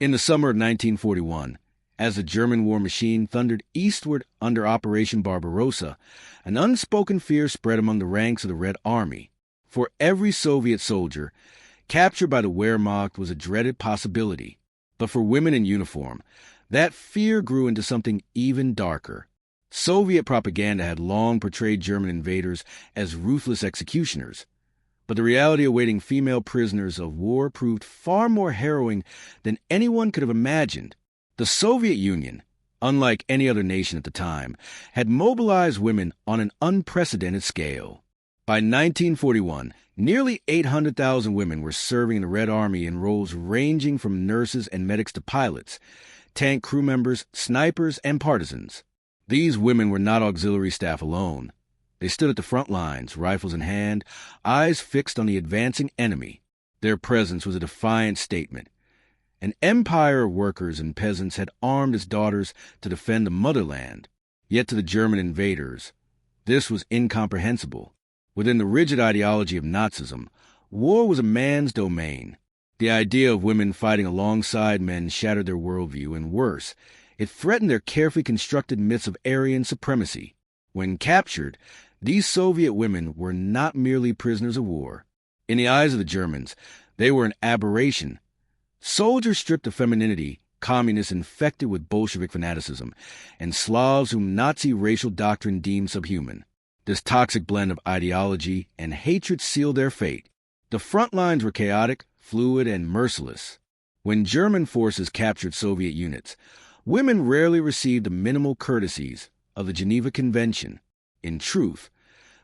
In the summer of 1941, as the German war machine thundered eastward under Operation Barbarossa, an unspoken fear spread among the ranks of the Red Army. For every Soviet soldier, capture by the Wehrmacht was a dreaded possibility. But for women in uniform, that fear grew into something even darker. Soviet propaganda had long portrayed German invaders as ruthless executioners. But the reality awaiting female prisoners of war proved far more harrowing than anyone could have imagined. The Soviet Union, unlike any other nation at the time, had mobilized women on an unprecedented scale. By 1941, nearly 800,000 women were serving in the Red Army in roles ranging from nurses and medics to pilots, tank crew members, snipers, and partisans. These women were not auxiliary staff alone. They stood at the front lines, rifles in hand, eyes fixed on the advancing enemy. Their presence was a defiant statement. An empire of workers and peasants had armed its daughters to defend the motherland. Yet to the German invaders, this was incomprehensible. Within the rigid ideology of Nazism, war was a man's domain. The idea of women fighting alongside men shattered their worldview, and worse, it threatened their carefully constructed myths of Aryan supremacy. When captured, these Soviet women were not merely prisoners of war. In the eyes of the Germans, they were an aberration. Soldiers stripped of femininity, communists infected with Bolshevik fanaticism, and Slavs whom Nazi racial doctrine deemed subhuman. This toxic blend of ideology and hatred sealed their fate. The front lines were chaotic, fluid, and merciless. When German forces captured Soviet units, women rarely received the minimal courtesies of the Geneva Convention. In truth,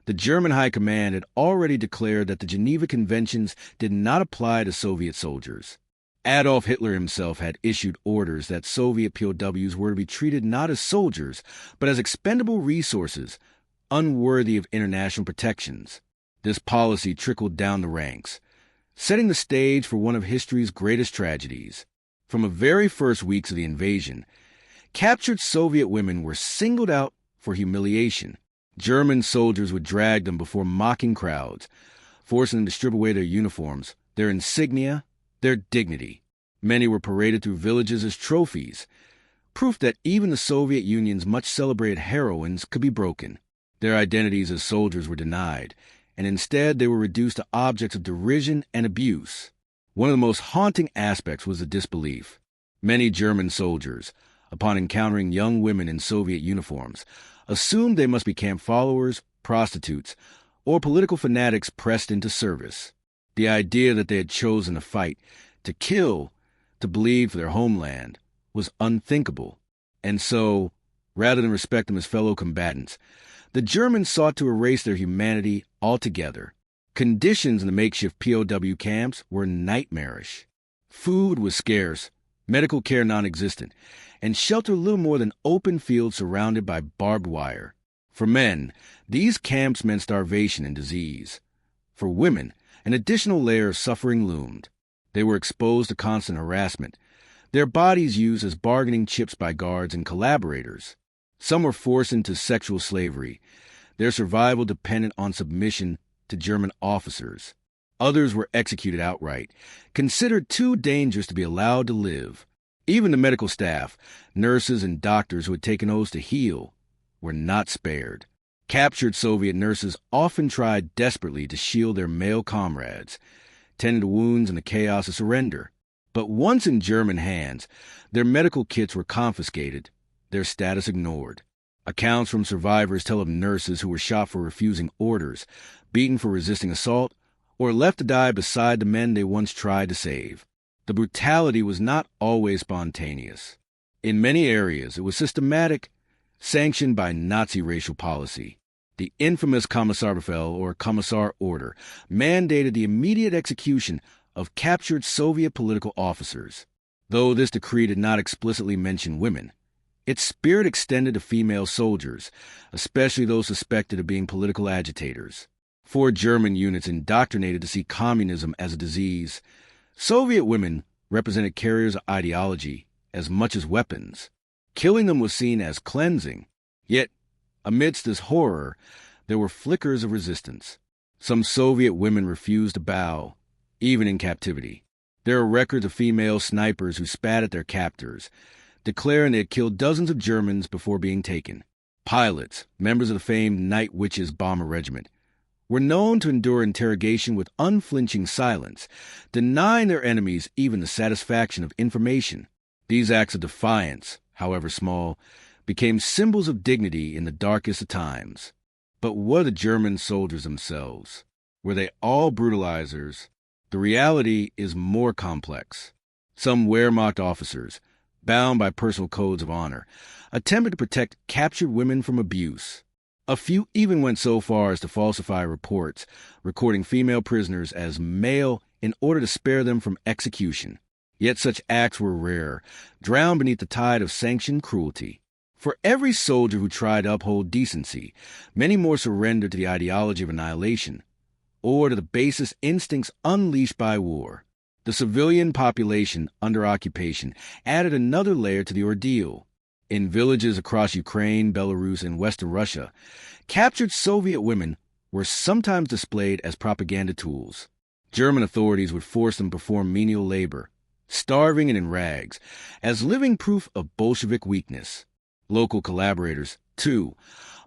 the German High Command had already declared that the Geneva Conventions did not apply to Soviet soldiers. Adolf Hitler himself had issued orders that Soviet POWs were to be treated not as soldiers, but as expendable resources, unworthy of international protections. This policy trickled down the ranks, setting the stage for one of history's greatest tragedies. From the very first weeks of the invasion, captured Soviet women were singled out for humiliation. German soldiers would drag them before mocking crowds, forcing them to strip away their uniforms, their insignia, their dignity. Many were paraded through villages as trophies, proof that even the Soviet Union's much-celebrated heroines could be broken. Their identities as soldiers were denied, and instead they were reduced to objects of derision and abuse. One of the most haunting aspects was the disbelief. Many German soldiers, upon encountering young women in Soviet uniforms, assumed they must be camp followers, prostitutes, or political fanatics pressed into service. The idea that they had chosen to fight, to kill, to bleed for their homeland was unthinkable. And so, rather than respect them as fellow combatants, the Germans sought to erase their humanity altogether. Conditions in the makeshift POW camps were nightmarish. Food was scarce, medical care non-existent, and shelter little more than open fields surrounded by barbed wire. For men, these camps meant starvation and disease. For women, an additional layer of suffering loomed. They were exposed to constant harassment, their bodies used as bargaining chips by guards and collaborators. Some were forced into sexual slavery, their survival dependent on submission to German officers. Others were executed outright, considered too dangerous to be allowed to live. Even the medical staff, nurses and doctors who had taken oaths to heal, were not spared. Captured Soviet nurses often tried desperately to shield their male comrades, tending to wounds in the chaos of surrender. But once in German hands, their medical kits were confiscated, their status ignored. Accounts from survivors tell of nurses who were shot for refusing orders, beaten for resisting assault, or left to die beside the men they once tried to save. The brutality was not always spontaneous. In many areas, it was systematic, sanctioned by Nazi racial policy. The infamous Kommissarbefehl, or Commissar Order, mandated the immediate execution of captured Soviet political officers. Though this decree did not explicitly mention women, its spirit extended to female soldiers, especially those suspected of being political agitators. 4 German units indoctrinated to see communism as a disease. Soviet women represented carriers of ideology as much as weapons. Killing them was seen as cleansing. Yet, amidst this horror, there were flickers of resistance. Some Soviet women refused to bow, even in captivity. There are records of female snipers who spat at their captors, declaring they had killed dozens of Germans before being taken. Pilots, members of the famed Night Witches bomber regiment, were known to endure interrogation with unflinching silence, denying their enemies even the satisfaction of information. These acts of defiance, however small, became symbols of dignity in the darkest of times. But were the German soldiers themselves? Were they all brutalizers? The reality is more complex. Some Wehrmacht officers, bound by personal codes of honor, attempted to protect captured women from abuse. A few even went so far as to falsify reports, recording female prisoners as male in order to spare them from execution. Yet such acts were rare, drowned beneath the tide of sanctioned cruelty. For every soldier who tried to uphold decency, many more surrendered to the ideology of annihilation, or to the basest instincts unleashed by war. The civilian population under occupation added another layer to the ordeal. In villages across Ukraine, Belarus, and Western Russia, captured Soviet women were sometimes displayed as propaganda tools. German authorities would force them to perform menial labor, starving and in rags, as living proof of Bolshevik weakness. Local collaborators, too,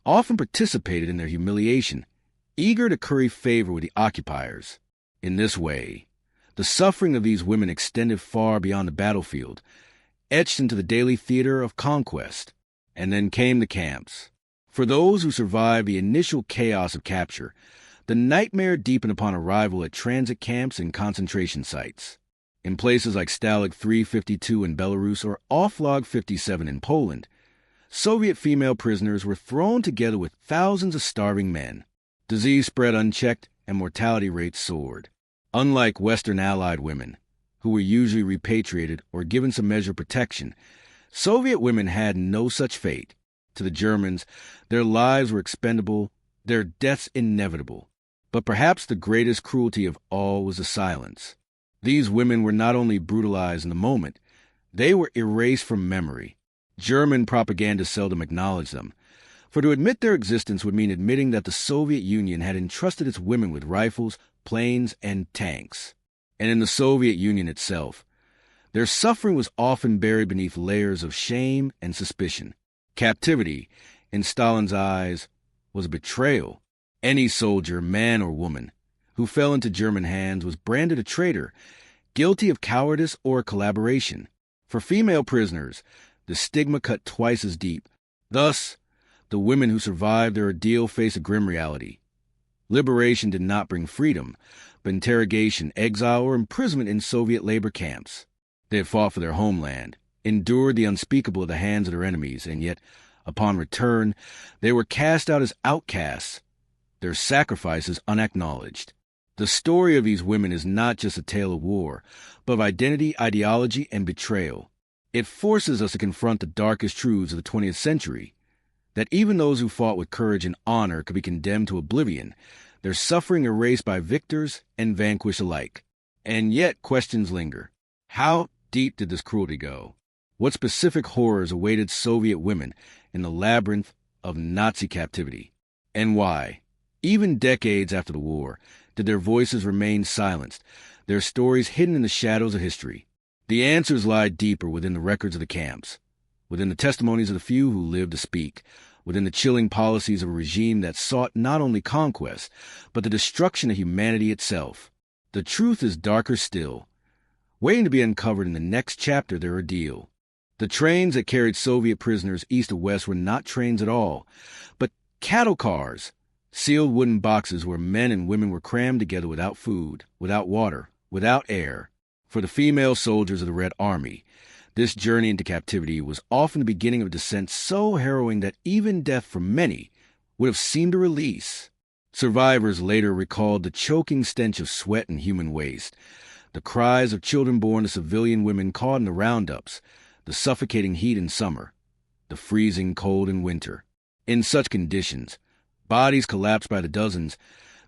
often participated in their humiliation, eager to curry favor with the occupiers. In this way, the suffering of these women extended far beyond the battlefield, etched into the daily theater of conquest. And then came the camps. For those who survived the initial chaos of capture, the nightmare deepened upon arrival at transit camps and concentration sites. In places like Stalag 352 in Belarus or Oflog 57 in Poland, Soviet female prisoners were thrown together with thousands of starving men. Disease spread unchecked and mortality rates soared. Unlike Western Allied women, who were usually repatriated or given some measure of protection, Soviet women had no such fate. To the Germans, their lives were expendable, their deaths inevitable. But perhaps the greatest cruelty of all was the silence. These women were not only brutalized in the moment, they were erased from memory. German propaganda seldom acknowledged them, for to admit their existence would mean admitting that the Soviet Union had entrusted its women with rifles, planes, and tanks. And in the Soviet Union itself, their suffering was often buried beneath layers of shame and suspicion. Captivity, in Stalin's eyes, was a betrayal. Any soldier, man or woman, who fell into German hands was branded a traitor, guilty of cowardice or collaboration. For female prisoners, the stigma cut twice as deep. Thus, the women who survived their ordeal faced a grim reality. Liberation did not bring freedom, but interrogation, exile, or imprisonment in Soviet labor camps. They had fought for their homeland, endured the unspeakable at the hands of their enemies, and yet, upon return, they were cast out as outcasts, their sacrifices unacknowledged. The story of these women is not just a tale of war, but of identity, ideology, and betrayal. It forces us to confront the darkest truths of the 20th century, that even those who fought with courage and honor could be condemned to oblivion, their suffering erased by victors and vanquished alike. And yet questions linger. How deep did this cruelty go? What specific horrors awaited Soviet women in the labyrinth of Nazi captivity? And why, even decades after the war, did their voices remain silenced, their stories hidden in the shadows of history? The answers lie deeper within the records of the camps, within the testimonies of the few who lived to speak, within the chilling policies of a regime that sought not only conquest, but the destruction of humanity itself. The truth is darker still, waiting to be uncovered in the next chapter of their ordeal. The trains that carried Soviet prisoners east to west were not trains at all, but cattle cars, sealed wooden boxes where men and women were crammed together without food, without water, without air. For the female soldiers of the Red Army, this journey into captivity was often the beginning of a descent so harrowing that even death for many would have seemed a release. Survivors later recalled the choking stench of sweat and human waste, the cries of children born to civilian women caught in the roundups, the suffocating heat in summer, the freezing cold in winter. In such conditions, bodies collapsed by the dozens,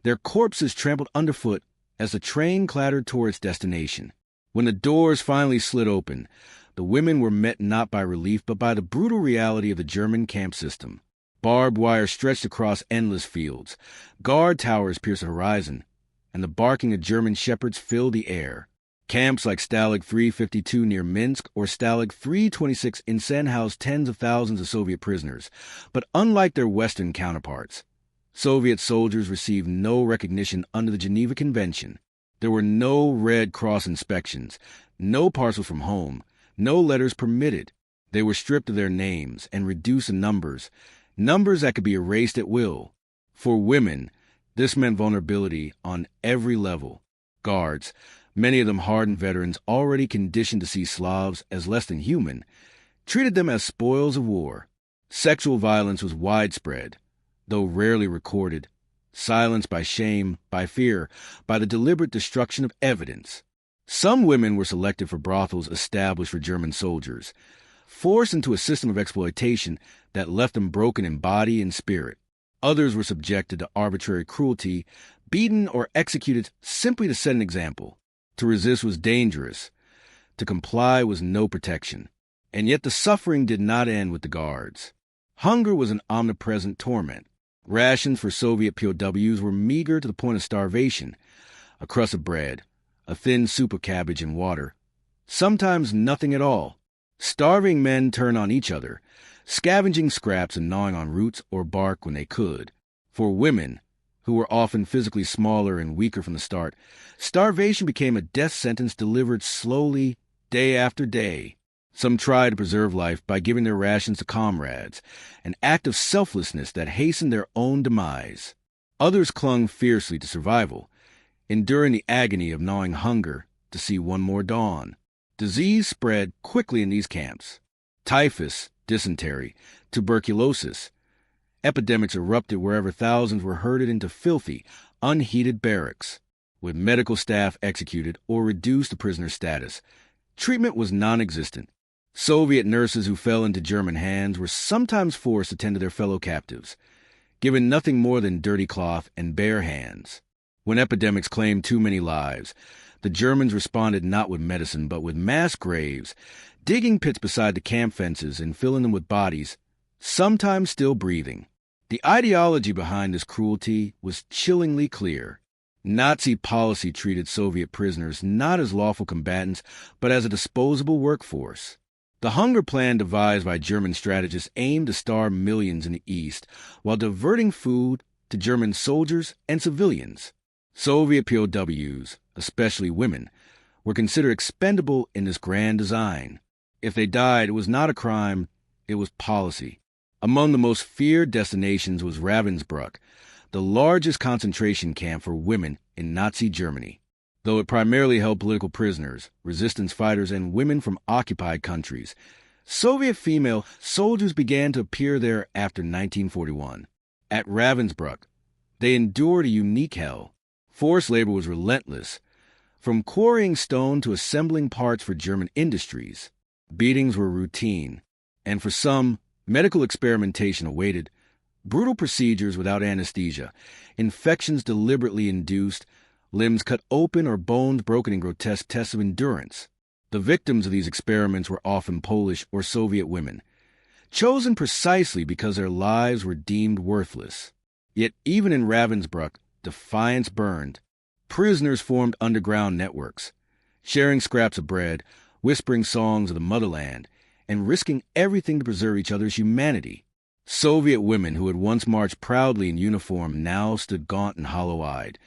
their corpses trampled underfoot as the train clattered toward its destination. When the doors finally slid open, the women were met not by relief but by the brutal reality of the German camp system. Barbed wire stretched across endless fields, guard towers pierced the horizon, and the barking of German shepherds filled the air. Camps like Stalag 352 near Minsk or Stalag 326 in Sen housed tens of thousands of Soviet prisoners, but unlike their Western counterparts, Soviet soldiers received no recognition under the Geneva Convention. There were no Red Cross inspections, no parcels from home, no letters permitted. They were stripped of their names and reduced in numbers that could be erased at will. For women, this meant vulnerability on every level. Guards, many of them hardened veterans already conditioned to see Slavs as less than human, treated them as spoils of war. Sexual violence was widespread, though rarely recorded, silenced by shame, by fear, by the deliberate destruction of evidence. Some women were selected for brothels established for German soldiers, forced into a system of exploitation that left them broken in body and spirit. Others were subjected to arbitrary cruelty, beaten or executed simply to set an example. To resist was dangerous. To comply was no protection. And yet the suffering did not end with the guards. Hunger was an omnipresent torment. Rations for Soviet POWs were meager to the point of starvation. A crust of bread, a thin soup of cabbage and water. Sometimes nothing at all. Starving men turned on each other, scavenging scraps and gnawing on roots or bark when they could. For women, who were often physically smaller and weaker from the start, starvation became a death sentence delivered slowly, day after day. Some tried to preserve life by giving their rations to comrades, an act of selflessness that hastened their own demise. Others clung fiercely to survival, enduring the agony of gnawing hunger to see one more dawn. Disease spread quickly in these camps. Typhus, dysentery, tuberculosis. Epidemics erupted wherever thousands were herded into filthy, unheated barracks, with medical staff executed or reduced to prisoner status. Treatment was non-existent. Soviet nurses who fell into German hands were sometimes forced to tend to their fellow captives, given nothing more than dirty cloth and bare hands. When epidemics claimed too many lives, the Germans responded not with medicine but with mass graves, digging pits beside the camp fences and filling them with bodies, sometimes still breathing. The ideology behind this cruelty was chillingly clear. Nazi policy treated Soviet prisoners not as lawful combatants, but as a disposable workforce. The hunger plan devised by German strategists aimed to starve millions in the East while diverting food to German soldiers and civilians. Soviet POWs, especially women, were considered expendable in this grand design. If they died, it was not a crime, it was policy. Among the most feared destinations was Ravensbrück, the largest concentration camp for women in Nazi Germany. Though it primarily held political prisoners, resistance fighters, and women from occupied countries, Soviet female soldiers began to appear there after 1941. At Ravensbrück, they endured a unique hell. Forced labor was relentless, from quarrying stone to assembling parts for German industries. Beatings were routine, and for some, medical experimentation awaited. Brutal procedures without anesthesia, infections deliberately induced, limbs cut open or bones broken in grotesque tests of endurance. The victims of these experiments were often Polish or Soviet women, chosen precisely because their lives were deemed worthless. Yet even in Ravensbrück, defiance burned. Prisoners formed underground networks, sharing scraps of bread, whispering songs of the motherland, and risking everything to preserve each other's humanity. Soviet women who had once marched proudly in uniform now stood gaunt and hollow-eyed,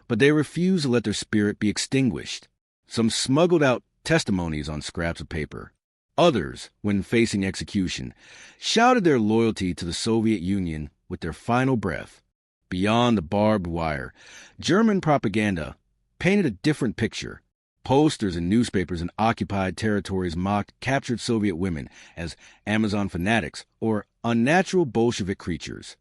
but they refused to let their spirit be extinguished. Some smuggled out testimonies on scraps of paper. Others, when facing execution, shouted their loyalty to the Soviet Union with their final breath. Beyond the barbed wire, German propaganda painted a different picture. Posters in newspapers in occupied territories mocked captured Soviet women as Amazon fanatics or unnatural Bolshevik creatures.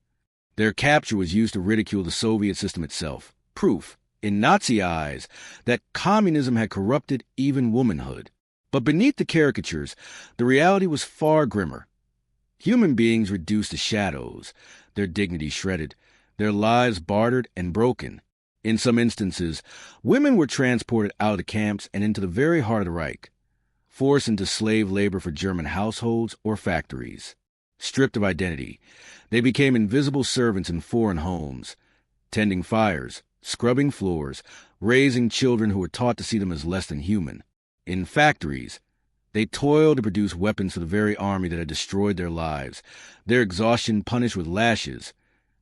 Their capture was used to ridicule the Soviet system itself, proof, in Nazi eyes, that communism had corrupted even womanhood. But beneath the caricatures, the reality was far grimmer. Human beings reduced to shadows, their dignity shredded, their lives bartered and broken. In some instances, women were transported out of the camps and into the very heart of the Reich, forced into slave labor for German households or factories. Stripped of identity, they became invisible servants in foreign homes, tending fires, scrubbing floors, raising children who were taught to see them as less than human. In factories, they toiled to produce weapons for the very army that had destroyed their lives, their exhaustion punished with lashes,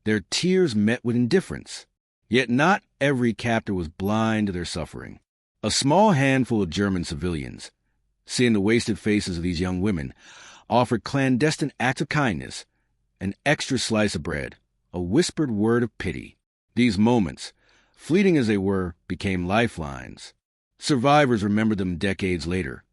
their tears met with indifference. Yet not every captor was blind to their suffering. A small handful of German civilians, seeing the wasted faces of these young women, offered clandestine acts of kindness, an extra slice of bread, a whispered word of pity. These moments, fleeting as they were, became lifelines. Survivors remembered them decades later.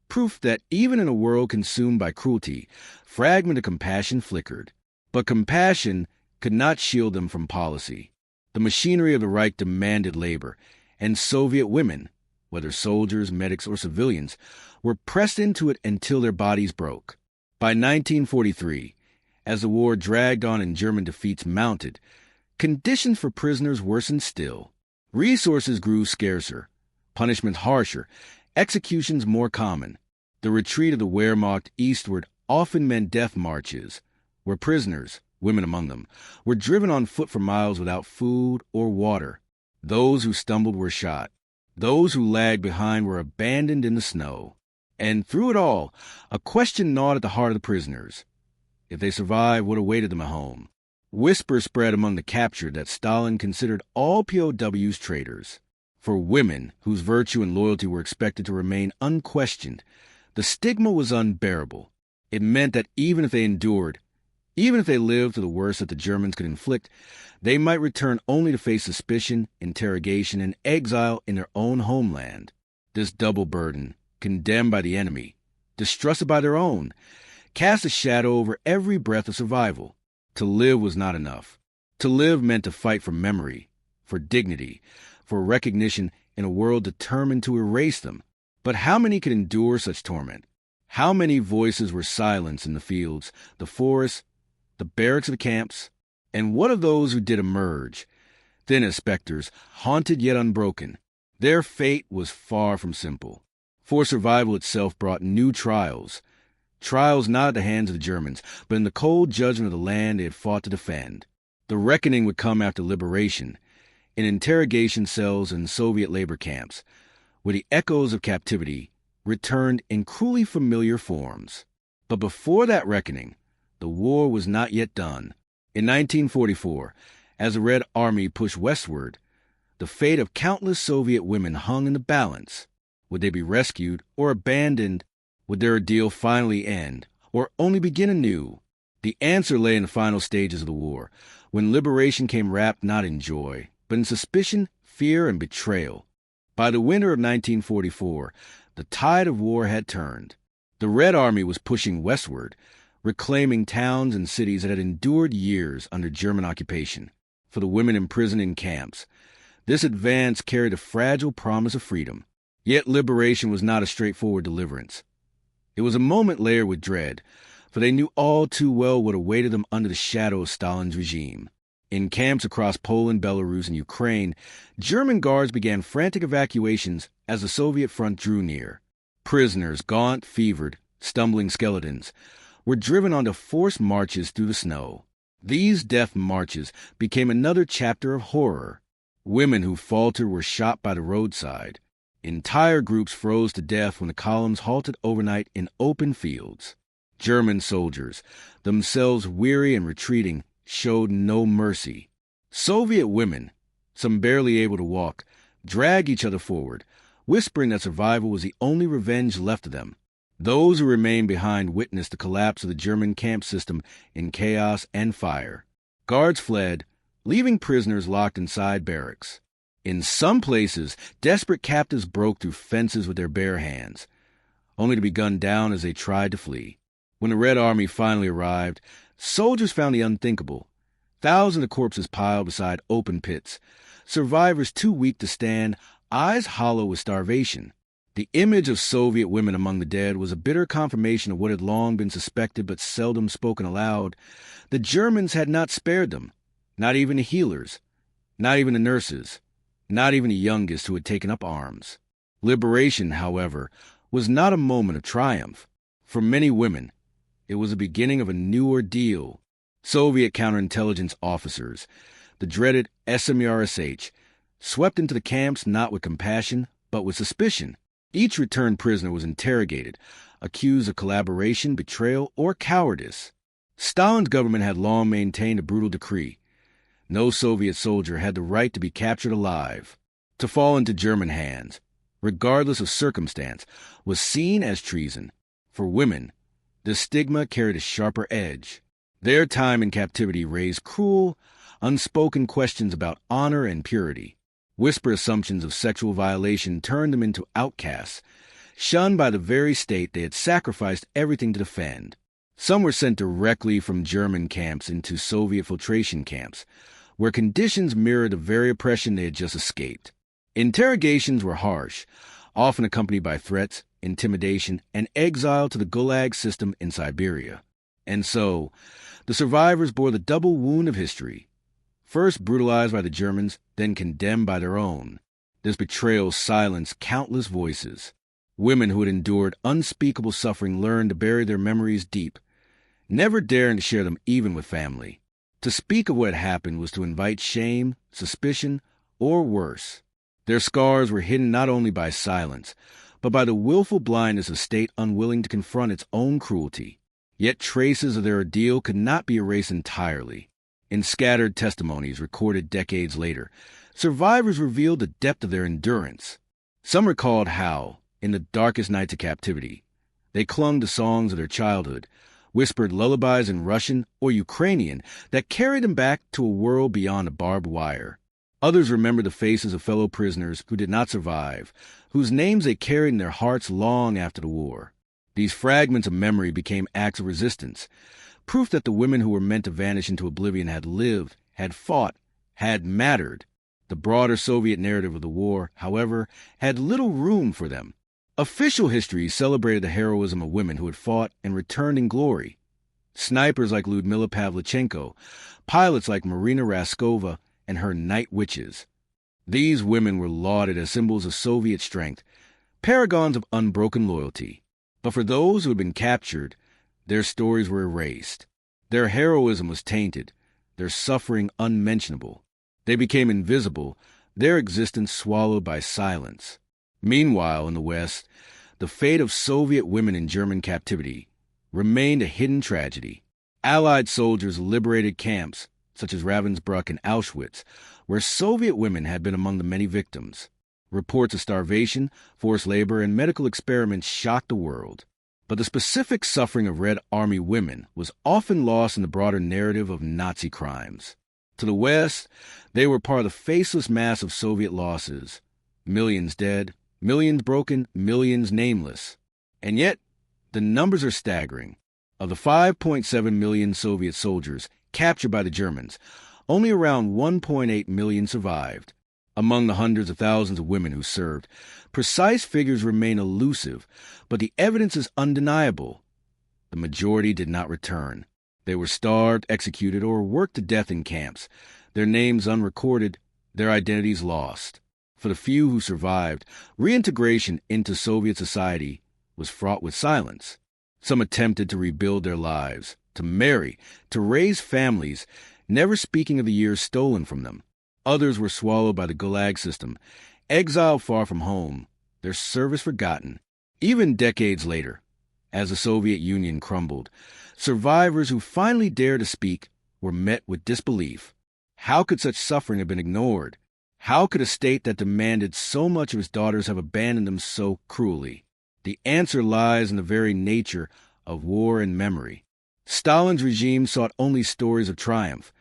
Proof that even in a world consumed by cruelty, fragment of compassion flickered. But compassion could not shield them from policy. The machinery of the Reich demanded labor, and Soviet women, whether soldiers, medics, or civilians, were pressed into it until their bodies broke. By 1943, as the war dragged on and German defeats mounted, conditions for prisoners worsened still. Resources grew scarcer, punishment harsher, executions more common. The retreat of the Wehrmacht eastward often meant death marches, where prisoners, women among them, were driven on foot for miles without food or water. Those who stumbled were shot. Those who lagged behind were abandoned in the snow. And through it all, a question gnawed at the heart of the prisoners. If they survived, what awaited them at home? Whispers spread among the captured that Stalin considered all POWs traitors. For women, whose virtue and loyalty were expected to remain unquestioned, the stigma was unbearable. It meant that even if they endured, even if they lived to the worst that the Germans could inflict, they might return only to face suspicion, interrogation, and exile in their own homeland. This double burden, condemned by the enemy, distrusted by their own, cast a shadow over every breath of survival. To live was not enough. To live meant to fight for memory, for dignity, for recognition in a world determined to erase them. But how many could endure such torment? How many voices were silenced in the fields, the forests, the barracks of the camps? And what of those who did emerge, thin as specters, haunted yet unbroken? Their fate was far from simple. For survival itself brought new trials. Trials not at the hands of the Germans, but in the cold judgment of the land they had fought to defend. The reckoning would come after liberation, in interrogation cells and Soviet labor camps, where the echoes of captivity returned in cruelly familiar forms. But before that reckoning, the war was not yet done. In 1944, as the Red Army pushed westward, the fate of countless Soviet women hung in the balance. Would they be rescued or abandoned? Would their ordeal finally end, or only begin anew? The answer lay in the final stages of the war, when liberation came wrapped not in joy, but in suspicion, fear, and betrayal. By the winter of 1944, the tide of war had turned. The Red Army was pushing westward, reclaiming towns and cities that had endured years under German occupation. For the women imprisoned in camps, this advance carried a fragile promise of freedom. Yet liberation was not a straightforward deliverance. It was a moment layered with dread, for they knew all too well what awaited them under the shadow of Stalin's regime. In camps across Poland, Belarus, and Ukraine, German guards began frantic evacuations as the Soviet front drew near. Prisoners, gaunt, fevered, stumbling skeletons, were driven onto forced marches through the snow. These death marches became another chapter of horror. Women who faltered were shot by the roadside. Entire groups froze to death when the columns halted overnight in open fields. German soldiers, themselves weary and retreating, showed no mercy. Soviet women, some barely able to walk, dragged each other forward, whispering that survival was the only revenge left of them. Those who remained behind witnessed the collapse of the German camp system in chaos and fire. Guards fled, leaving prisoners locked inside barracks. In some places, desperate captives broke through fences with their bare hands, only to be gunned down as they tried to flee. When the Red Army finally arrived, soldiers found the unthinkable. Thousands of corpses piled beside open pits, survivors too weak to stand, eyes hollow with starvation. The image of Soviet women among the dead was a bitter confirmation of what had long been suspected but seldom spoken aloud. The Germans had not spared them, not even the healers, not even the nurses, not even the youngest who had taken up arms. Liberation, however, was not a moment of triumph. For many women, it was the beginning of a new ordeal. Soviet counterintelligence officers, the dreaded SMERSH, swept into the camps not with compassion, but with suspicion. Each returned prisoner was interrogated, accused of collaboration, betrayal, or cowardice. Stalin's government had long maintained a brutal decree. No Soviet soldier had the right to be captured alive. To fall into German hands, regardless of circumstance, was seen as treason. For women, the stigma carried a sharper edge. Their time in captivity raised cruel, unspoken questions about honor and purity. Whispered assumptions of sexual violation turned them into outcasts, shunned by the very state they had sacrificed everything to defend. Some were sent directly from German camps into Soviet filtration camps, where conditions mirrored the very oppression they had just escaped. Interrogations were harsh, often accompanied by threats, intimidation, and exile to the Gulag system in Siberia. And so, the survivors bore the double wound of history. First brutalized by the Germans, then condemned by their own. This betrayal silenced countless voices. Women who had endured unspeakable suffering learned to bury their memories deep, never daring to share them even with family. To speak of what had happened was to invite shame, suspicion, or worse. Their scars were hidden not only by silence, but by the willful blindness of a state unwilling to confront its own cruelty. Yet traces of their ordeal could not be erased entirely. In scattered testimonies recorded decades later, survivors revealed the depth of their endurance. Some recalled how, in the darkest nights of captivity, they clung to songs of their childhood, whispered lullabies in Russian or Ukrainian that carried them back to a world beyond the barbed wire. Others remembered the faces of fellow prisoners who did not survive, whose names they carried in their hearts long after the war. These fragments of memory became acts of resistance, proof that the women who were meant to vanish into oblivion had lived, had fought, had mattered. The broader Soviet narrative of the war, however, had little room for them. Official history celebrated the heroism of women who had fought and returned in glory. Snipers like Lyudmila Pavlichenko, pilots like Marina Raskova and her night witches. These women were lauded as symbols of Soviet strength, paragons of unbroken loyalty. But for those who had been captured, their stories were erased. Their heroism was tainted, their suffering unmentionable. They became invisible, their existence swallowed by silence. Meanwhile, in the West, the fate of Soviet women in German captivity remained a hidden tragedy. Allied soldiers liberated camps, such as Ravensbrück and Auschwitz, where Soviet women had been among the many victims. Reports of starvation, forced labor, and medical experiments shocked the world. But the specific suffering of Red Army women was often lost in the broader narrative of Nazi crimes. To the West, they were part of the faceless mass of Soviet losses. Millions dead, millions broken, millions nameless. And yet, the numbers are staggering. Of the 5.7 million Soviet soldiers captured by the Germans, only around 1.8 million survived. Among the hundreds of thousands of women who served, precise figures remain elusive, but the evidence is undeniable. The majority did not return. They were starved, executed, or worked to death in camps, their names unrecorded, their identities lost. For the few who survived, reintegration into Soviet society was fraught with silence. Some attempted to rebuild their lives, to marry, to raise families, never speaking of the years stolen from them. Others were swallowed by the Gulag system, exiled far from home, their service forgotten. Even decades later, as the Soviet Union crumbled, survivors who finally dared to speak were met with disbelief. How could such suffering have been ignored? How could a state that demanded so much of its daughters have abandoned them so cruelly? The answer lies in the very nature of war and memory. Stalin's regime sought only stories of triumph,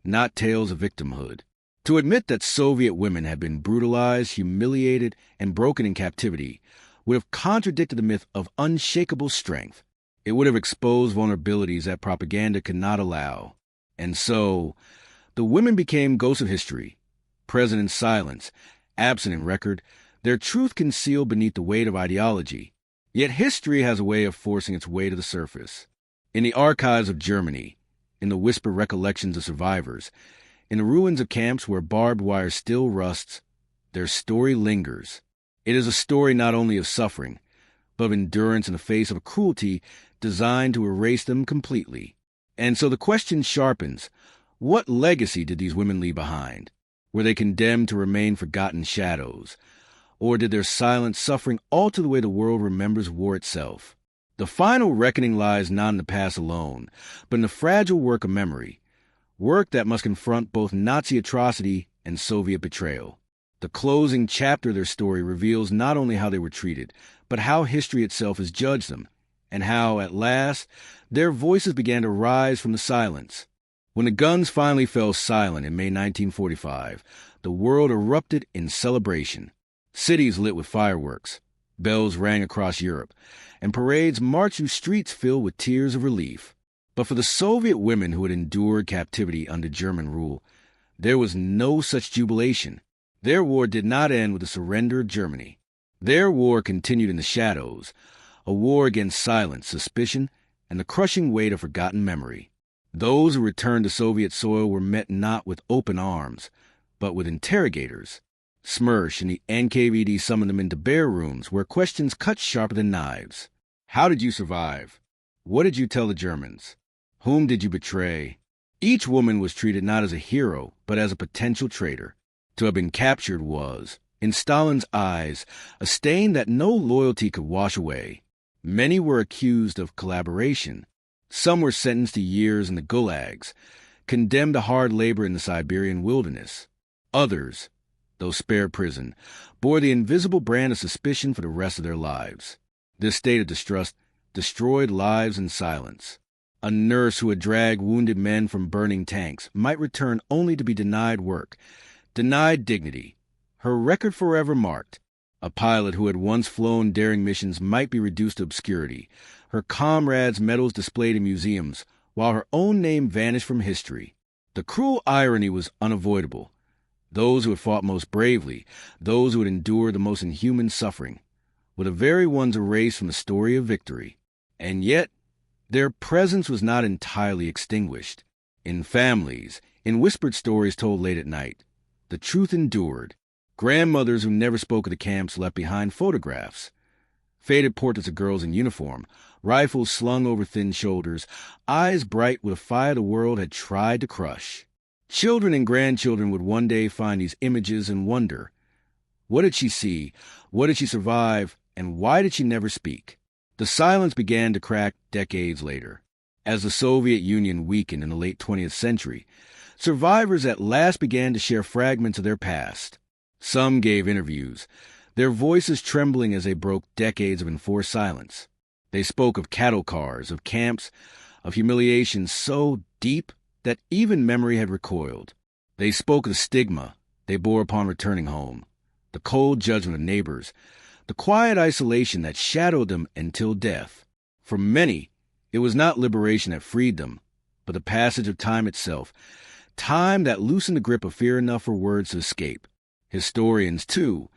not tales of victimhood. To admit that Soviet women had been brutalized, humiliated, and broken in captivity would have contradicted the myth of unshakable strength. It would have exposed vulnerabilities that propaganda could not allow. And so, the women became ghosts of history, present in silence, absent in record, their truth concealed beneath the weight of ideology. Yet history has a way of forcing its way to the surface. In the archives of Germany, in the whispered recollections of survivors, in the ruins of camps where barbed wire still rusts, their story lingers. It is a story not only of suffering, but of endurance in the face of a cruelty designed to erase them completely. And so the question sharpens, what legacy did these women leave behind? Were they condemned to remain forgotten shadows? Or did their silent suffering alter the way the world remembers war itself? The final reckoning lies not in the past alone, but in the fragile work of memory, work that must confront both Nazi atrocity and Soviet betrayal. The closing chapter of their story reveals not only how they were treated, but how history itself has judged them, and how, at last, their voices began to rise from the silence. When the guns finally fell silent in May 1945, the world erupted in celebration. Cities lit with fireworks, bells rang across Europe, and parades marched through streets filled with tears of relief. But for the Soviet women who had endured captivity under German rule, there was no such jubilation. Their war did not end with the surrender of Germany. Their war continued in the shadows, a war against silence, suspicion, and the crushing weight of forgotten memory. Those who returned to Soviet soil were met not with open arms, but with interrogators. Smersh and the NKVD summoned them into bare rooms where questions cut sharper than knives. How did you survive? What did you tell the Germans? Whom did you betray? Each woman was treated not as a hero, but as a potential traitor. To have been captured was, in Stalin's eyes, a stain that no loyalty could wash away. Many were accused of collaboration. Some were sentenced to years in the gulags, condemned to hard labor in the Siberian wilderness. Others, though spared prison, bore the invisible brand of suspicion for the rest of their lives. This state of distrust destroyed lives in silence. A nurse who had dragged wounded men from burning tanks might return only to be denied work, denied dignity, her record forever marked. A pilot who had once flown daring missions might be reduced to obscurity, her comrades' medals displayed in museums, while her own name vanished from history. The cruel irony was unavoidable. Those who had fought most bravely, those who had endured the most inhuman suffering, were the very ones erased from the story of victory. And yet, their presence was not entirely extinguished. In families, in whispered stories told late at night, the truth endured. Grandmothers who never spoke of the camps left behind photographs, faded portraits of girls in uniform, rifles slung over thin shoulders, eyes bright with a fire the world had tried to crush. Children and grandchildren would one day find these images and wonder, what did she see, what did she survive, and why did she never speak? The silence began to crack decades later. As the Soviet Union weakened in the late 20th century, survivors at last began to share fragments of their past. Some gave interviews, their voices trembling as they broke decades of enforced silence. They spoke of cattle cars, of camps, of humiliation so deep that even memory had recoiled. They spoke of the stigma they bore upon returning home, the cold judgment of neighbors, the quiet isolation that shadowed them until death. For many, it was not liberation that freed them, but the passage of time itself, time that loosened the grip of fear enough for words to escape. Historians, too,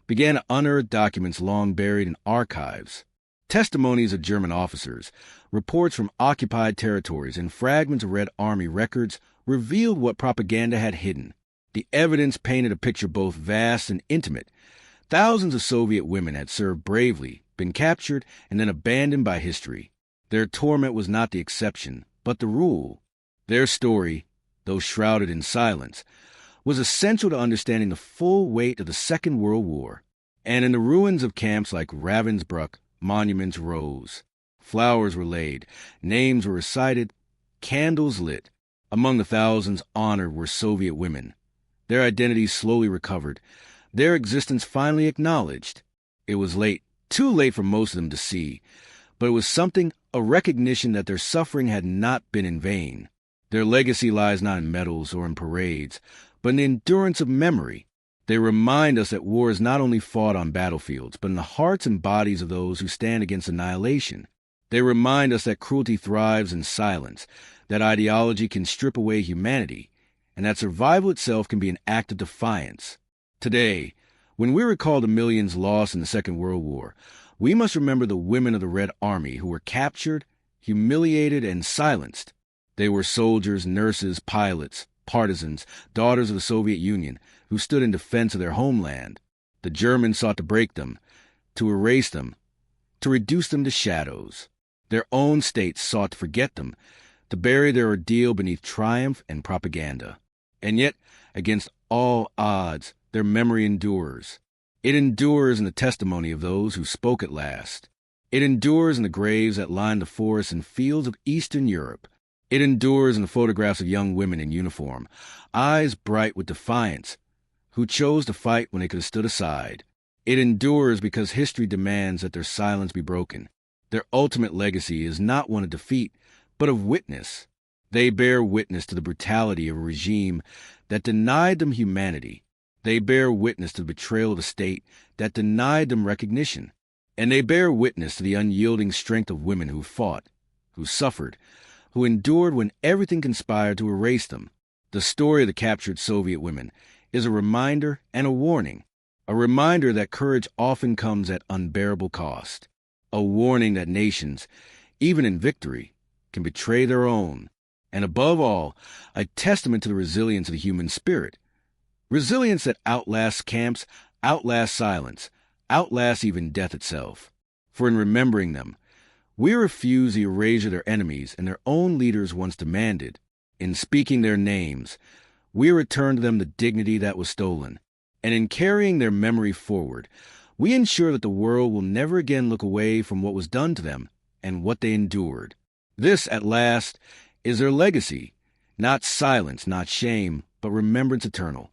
began to unearth documents long buried in archives. Testimonies of German officers, reports from occupied territories, and fragments of Red Army records revealed what propaganda had hidden. The evidence painted a picture both vast and intimate. Thousands of Soviet women had served bravely, been captured, and then abandoned by history. Their torment was not the exception, but the rule. Their story, though shrouded in silence, was essential to understanding the full weight of the Second World War. And in the ruins of camps like Ravensbrück, monuments rose. Flowers were laid, names were recited, candles lit. Among the thousands honored were Soviet women. Their identities slowly recovered, their existence finally acknowledged. It was late, too late for most of them to see, but it was something, a recognition that their suffering had not been in vain. Their legacy lies not in medals or in parades, but in the endurance of memory. They remind us that war is not only fought on battlefields, but in the hearts and bodies of those who stand against annihilation. They remind us that cruelty thrives in silence, that ideology can strip away humanity, and that survival itself can be an act of defiance. Today, when we recall the millions lost in the Second World War, we must remember the women of the Red Army who were captured, humiliated, and silenced. They were soldiers, nurses, pilots, partisans, daughters of the Soviet Union, who stood in defense of their homeland. The Germans sought to break them, to erase them, to reduce them to shadows. Their own states sought to forget them, to bury their ordeal beneath triumph and propaganda. And yet, against all odds, their memory endures. It endures in the testimony of those who spoke at last. It endures in the graves that line the forests and fields of Eastern Europe. It endures in the photographs of young women in uniform, eyes bright with defiance, who chose to fight when they could have stood aside. It endures because history demands that their silence be broken. Their ultimate legacy is not one of defeat, but of witness. They bear witness to the brutality of a regime that denied them humanity. They bear witness to the betrayal of a state that denied them recognition. And they bear witness to the unyielding strength of women who fought, who suffered, who endured when everything conspired to erase them. The story of the captured Soviet women is a reminder and a warning. A reminder that courage often comes at unbearable cost. A warning that nations, even in victory, can betray their own. And above all, a testament to the resilience of the human spirit. Resilience that outlasts camps, outlasts silence, outlasts even death itself. For in remembering them, we refuse the erasure their enemies and their own leaders once demanded. In speaking their names, we return to them the dignity that was stolen. And in carrying their memory forward, we ensure that the world will never again look away from what was done to them and what they endured. This, at last, is their legacy. Not silence, not shame, but remembrance eternal.